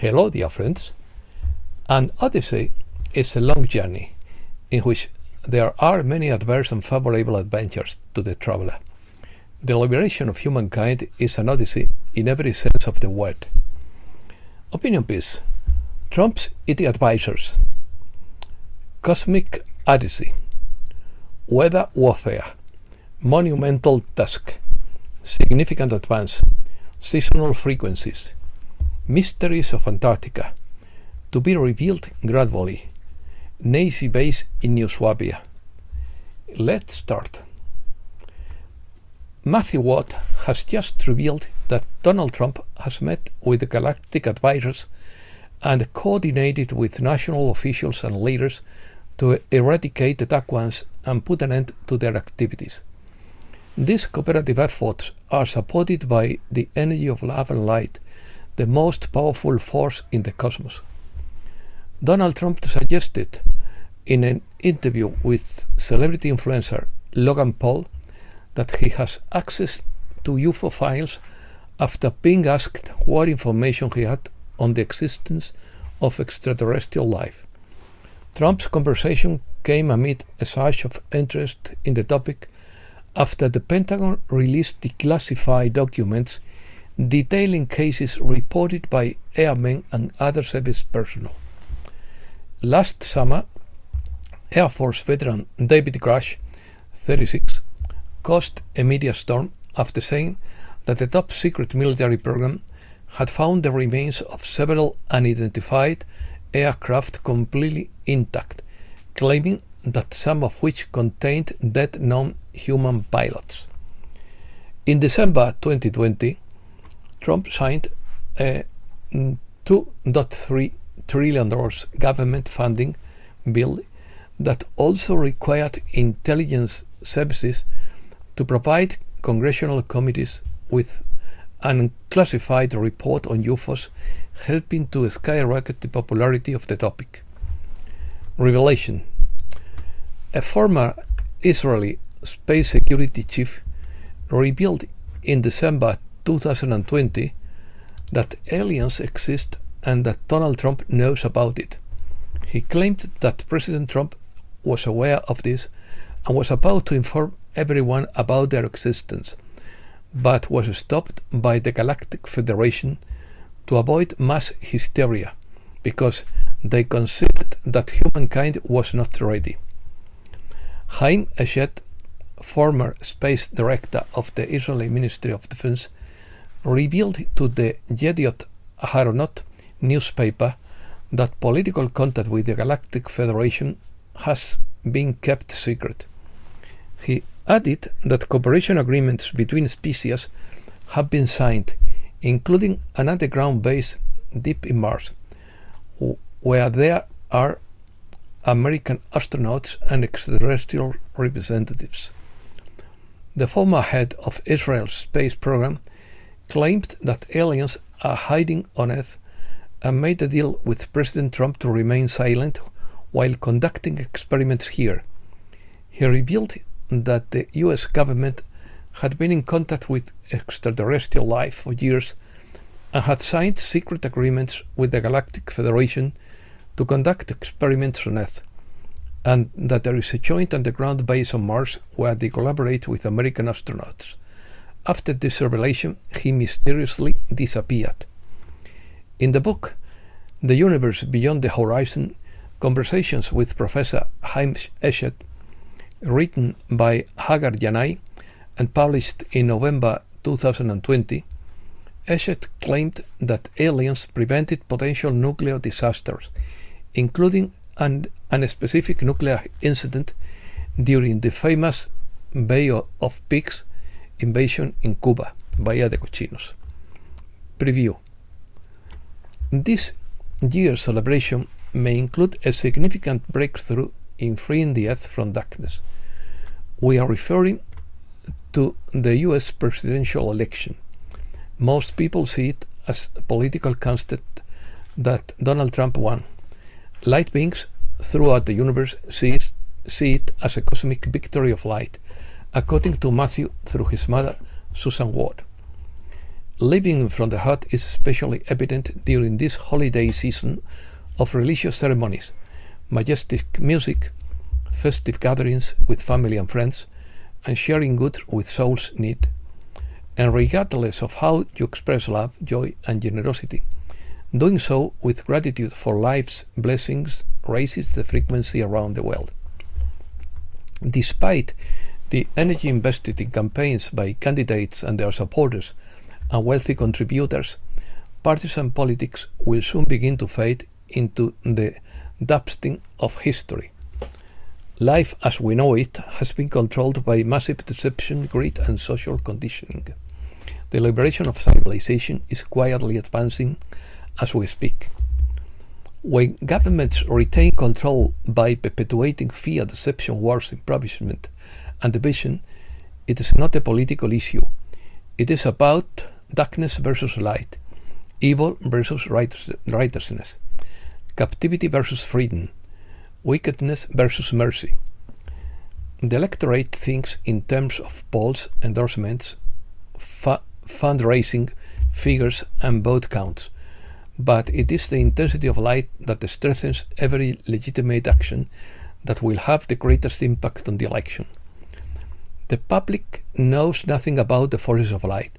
Hello, dear friends. An Odyssey is a long journey in which there are many adverse and favorable adventures to the traveler. The liberation of humankind is an odyssey in every sense of the word. Opinion piece. Trump's IT advisors. Cosmic Odyssey. Weather warfare. Monumental task. Significant advance. Seasonal frequencies. Mysteries of Antarctica. To be revealed gradually. Nazi base in New Swabia. Let's start. Matthew Watt has just revealed that Donald Trump has met with the Galactic advisors and coordinated with national officials and leaders to eradicate the dark ones and put an end to their activities. These cooperative efforts are supported by the energy of love and light, the most powerful force in the cosmos. Donald Trump suggested in an interview with celebrity influencer Logan Paul that he has access to UFO files after being asked what information he had on the existence of extraterrestrial life. Trump's conversation came amid a surge of interest in the topic after the Pentagon released declassified documents detailing cases reported by airmen and other service personnel. Last summer, Air Force veteran David Grush, 36, caused a media storm after saying that the top-secret military program had found the remains of several unidentified aircraft completely intact, claiming that some of which contained dead non-human pilots. In December 2020, Trump signed a $2.3 trillion government funding bill that also required intelligence services to provide congressional committees with an unclassified report on UFOs, helping to skyrocket the popularity of the topic. Revelation. A former Israeli space security chief revealed in December 2020 that aliens exist and that Donald Trump knows about it. He claimed that President Trump was aware of this and was about to inform everyone about their existence, but was stopped by the Galactic Federation to avoid mass hysteria because they considered that humankind was not ready. Chaim Eshet, former space director of the Israeli Ministry of Defense, revealed to the Yediot Aharonot newspaper that political contact with the Galactic Federation has been kept secret. He added that cooperation agreements between species have been signed, including an underground base deep in Mars, where there are American astronauts and extraterrestrial representatives. The former head of Israel's space program claimed that aliens are hiding on Earth and made a deal with President Trump to remain silent while conducting experiments here. He revealed that the US government had been in contact with extraterrestrial life for years and had signed secret agreements with the Galactic Federation to conduct experiments on Earth, and that there is a joint underground base on Mars where they collaborate with American astronauts. After this revelation, he mysteriously disappeared. In the book, The Universe Beyond the Horizon, Conversations with Professor Chaim Eshet, written by Hagar Yanai and published in November 2020, Eshet claimed that aliens prevented potential nuclear disasters, including an specific nuclear incident during the famous Bay of Pigs invasion in Cuba, Bahía de Cochinos. Preview. This year's celebration may include a significant breakthrough in freeing the Earth from darkness. We are referring to the US presidential election. Most people see it as a political constant that Donald Trump won. Light beings throughout the universe see it as a cosmic victory of light, according to Matthew through his mother, Susan Ward. Living from the heart is especially evident during this holiday season of religious ceremonies, majestic music, festive gatherings with family and friends, and sharing good with souls in need. And regardless of how you express love, joy, and generosity, doing so with gratitude for life's blessings raises the frequency around the world. Despite the energy invested in campaigns by candidates and their supporters and wealthy contributors, partisan politics will soon begin to fade into the dusting of history. Life as we know it has been controlled by massive deception, greed, and social conditioning. The liberation of civilization is quietly advancing as we speak. When governments retain control by perpetuating fear, deception, wars, impoverishment, and division, it is not a political issue. It is about darkness versus light, evil versus righteousness, captivity versus freedom, wickedness versus mercy. The electorate thinks in terms of polls, endorsements, fundraising figures, and vote counts, but it is the intensity of light that strengthens every legitimate action that will have the greatest impact on the election. The public knows nothing about the forces of light,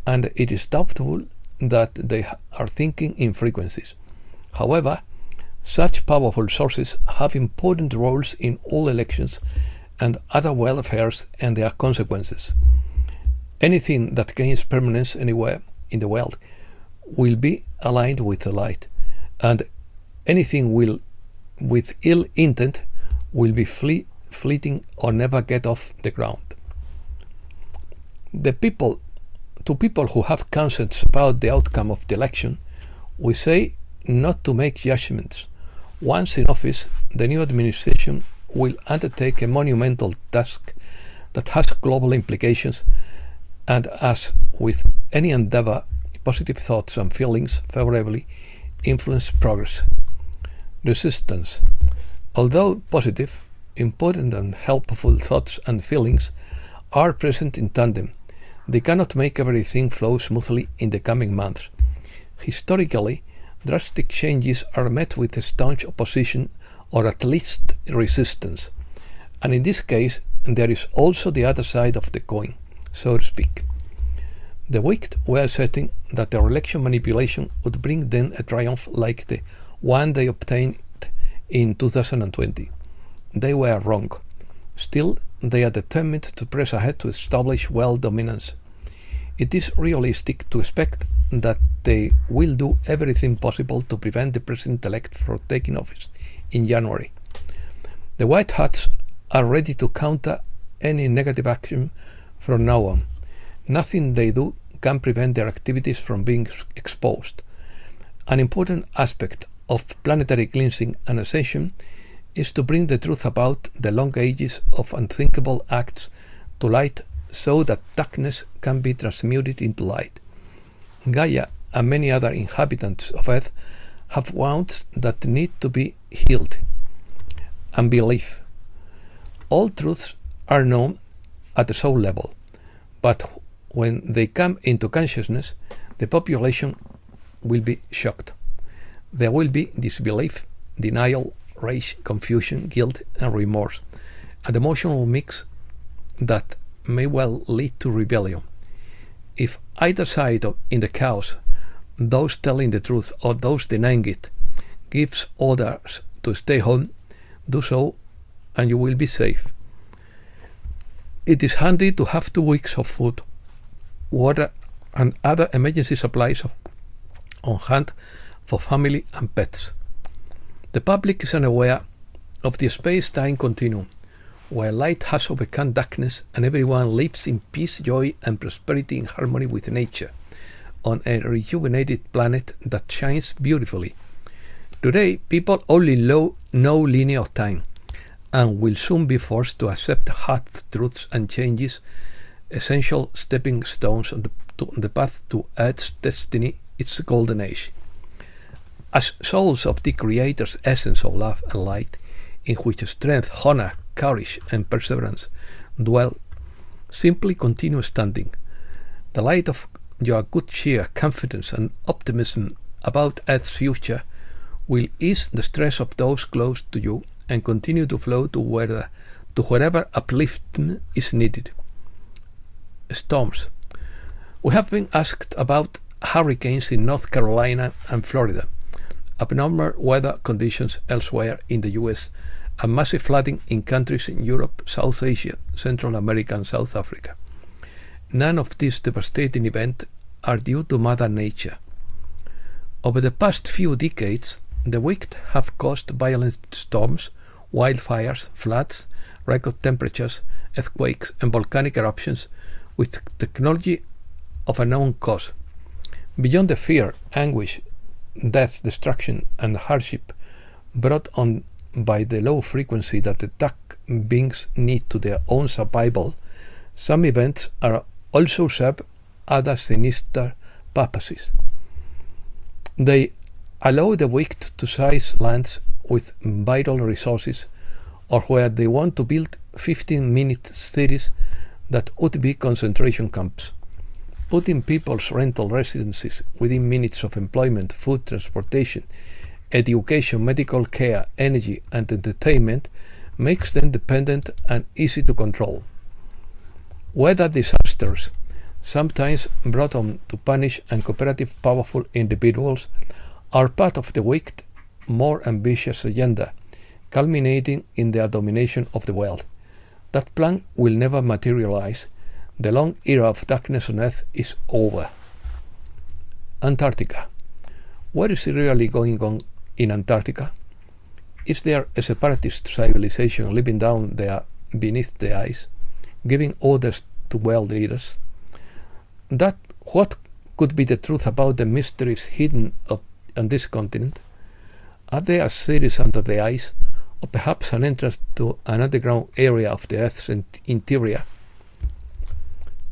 and it is doubtful that they are thinking in frequencies. However, such powerful sources have important roles in all elections and other world affairs and their consequences. Anything that gains permanence anywhere in the world will be aligned with the light, and anything with ill intent will be fleeting or never get off the ground. To people who have concerns about the outcome of the election, we say not to make judgments. Once in office, the new administration will undertake a monumental task that has global implications, and as with any endeavor, positive thoughts and feelings favorably influence progress. Resistance. Although positive, important and helpful thoughts and feelings are present in tandem, they cannot make everything flow smoothly in the coming months. Historically, drastic changes are met with staunch opposition or at least resistance. And in this case, there is also the other side of the coin, so to speak. The wicked were certain that their election manipulation would bring them a triumph like the one they obtained in 2020. They were wrong. Still, they are determined to press ahead to establish world dominance. It is realistic to expect that they will do everything possible to prevent the president-elect from taking office in January. The White Hats are ready to counter any negative action from now on. Nothing they do can prevent their activities from being exposed. An important aspect of planetary cleansing and ascension is to bring the truth about the long ages of unthinkable acts to light so that darkness can be transmuted into light. Gaia and many other inhabitants of Earth have wounds that need to be healed. And belief. All truths are known at the soul level, but when they come into consciousness, the population will be shocked. There will be disbelief, denial, rage, confusion, guilt, and remorse, an emotional mix that may well lead to rebellion. If either side in the chaos, those telling the truth or those denying it, gives orders to stay home, do so and you will be safe. It is handy to have 2 weeks of food, water, and other emergency supplies on hand for family and pets. The public is unaware of the space-time continuum, where light has overcome darkness and everyone lives in peace, joy, and prosperity in harmony with nature, on a rejuvenated planet that shines beautifully. Today, people only know linear time, and will soon be forced to accept hard truths and changes, essential stepping stones on the path to Earth's destiny, its golden age. As souls of the Creator's essence of love and light, in which strength, honor, courage, and perseverance dwell, simply continue standing. The light of your good cheer, confidence, and optimism about Earth's future will ease the stress of those close to you and continue to flow to wherever upliftment is needed. Storms. We have been asked about hurricanes in North Carolina and Florida, abnormal weather conditions elsewhere in the US, and massive flooding in countries in Europe, South Asia, Central America, and South Africa. None of these devastating events are due to Mother Nature. Over the past few decades, the wicked have caused violent storms, wildfires, floods, record temperatures, earthquakes, and volcanic eruptions with technology of unknown cause. Beyond the fear, anguish, death, destruction, and hardship brought on by the low frequency that the dark beings need to their own survival, some events are also serve other sinister purposes. They allow the wicked to seize lands with vital resources, or where they want to build 15-minute cities that would be concentration camps, putting people's rental residences within minutes of employment, food, transportation, education, medical care, energy, and entertainment makes them dependent and easy to control. Weather disasters, sometimes brought on to punish uncooperative powerful individuals, are part of the wicked, more ambitious agenda, culminating in their domination of the world. That plan will never materialize. The long era of darkness on Earth is over. Antarctica. What is really going on in Antarctica? Is there a separatist civilization living down there beneath the ice, giving orders to world leaders? What could be the truth about the mysteries hidden on this continent? Are there cities under the ice, or perhaps an entrance to an underground area of the Earth's interior?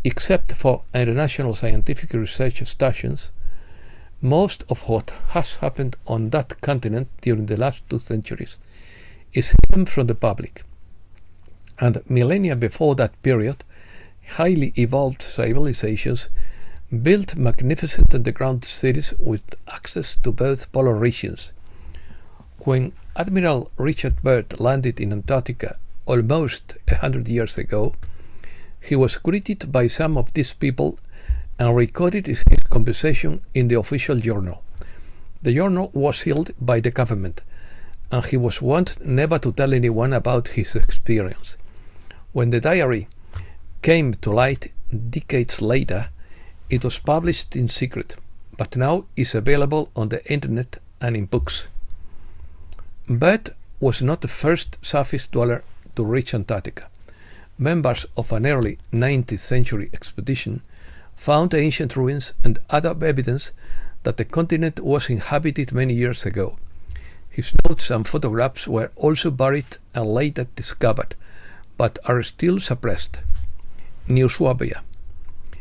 Except for international scientific research stations, most of what has happened on that continent during the last 2 centuries is hidden from the public. And millennia before that period, highly evolved civilizations built magnificent underground cities with access to both polar regions. When Admiral Richard Byrd landed in Antarctica almost 100 years ago, he was greeted by some of these people and recorded his conversation in the official journal. The journal was sealed by the government, and he was warned never to tell anyone about his experience. When the diary came to light decades later, it was published in secret, but now is available on the internet and in books. Byrd was not the first surface dweller to reach Antarctica. Members of an early 19th century expedition found ancient ruins and other evidence that the continent was inhabited many years ago. His notes and photographs were also buried and later discovered, but are still suppressed. New Swabia.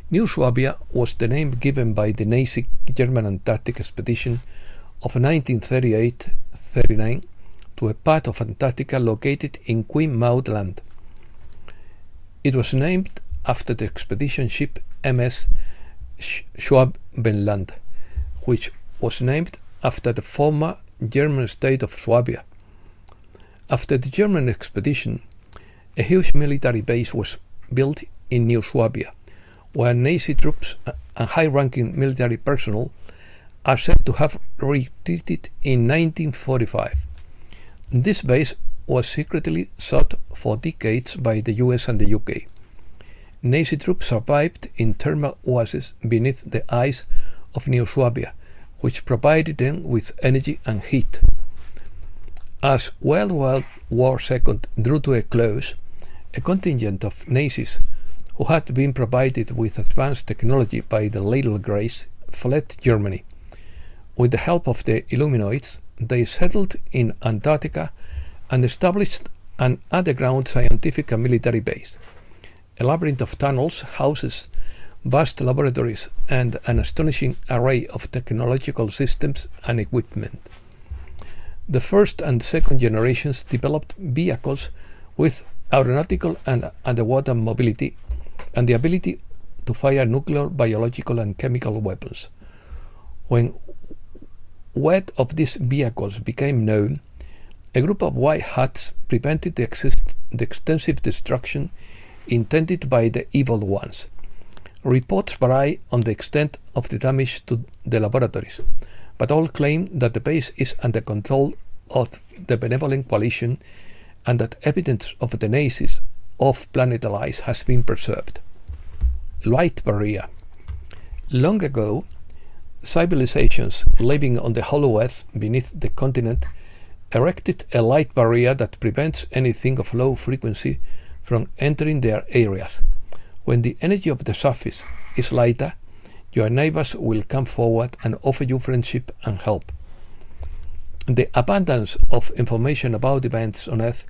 New Swabia was the name given by the Nazi German Antarctic expedition of 1938-39 to a part of Antarctica located in Queen Maud Land. It was named after the expedition ship MS Schwabenland, which was named after the former German state of Swabia. After the German expedition, a huge military base was built in New Swabia, where Nazi troops and high-ranking military personnel are said to have retreated in 1945. This base was secretly sought for decades by the US and the UK. Nazi troops survived in thermal oases beneath the ice of New Swabia, which provided them with energy and heat. As World War II drew to a close, a contingent of Nazis who had been provided with advanced technology by the Little Grace fled Germany. With the help of the Illuminoids, they settled in Antarctica and established an underground scientific and military base. A labyrinth of tunnels, houses, vast laboratories, and an astonishing array of technological systems and equipment. The first and second generations developed vehicles with aeronautical and underwater mobility and the ability to fire nuclear, biological, and chemical weapons. When word of these vehicles became known, a group of white hats prevented the extensive destruction intended by the evil ones. Reports vary on the extent of the damage to the laboratories, but all claim that the base is under control of the benevolent coalition and that evidence of the genesis of planet life has been preserved. Light barrier. Long ago, civilizations living on the hollow earth beneath the continent erected a light barrier that prevents anything of low frequency from entering their areas. When the energy of the surface is lighter, your neighbors will come forward and offer you friendship and help. The abundance of information about events on Earth,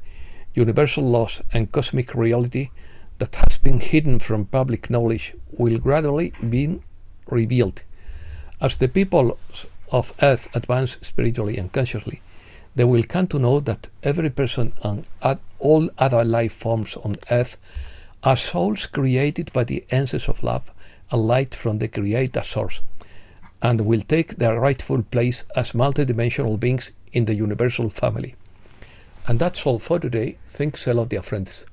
universal laws, and cosmic reality that has been hidden from public knowledge will gradually be revealed. As the people of Earth advance spiritually and consciously, they will come to know that every person and all other life forms on Earth are souls created by the essence of love and light from the Creator Source, and will take their rightful place as multidimensional beings in the universal family. And that's all for today. Thanks a lot, dear friends.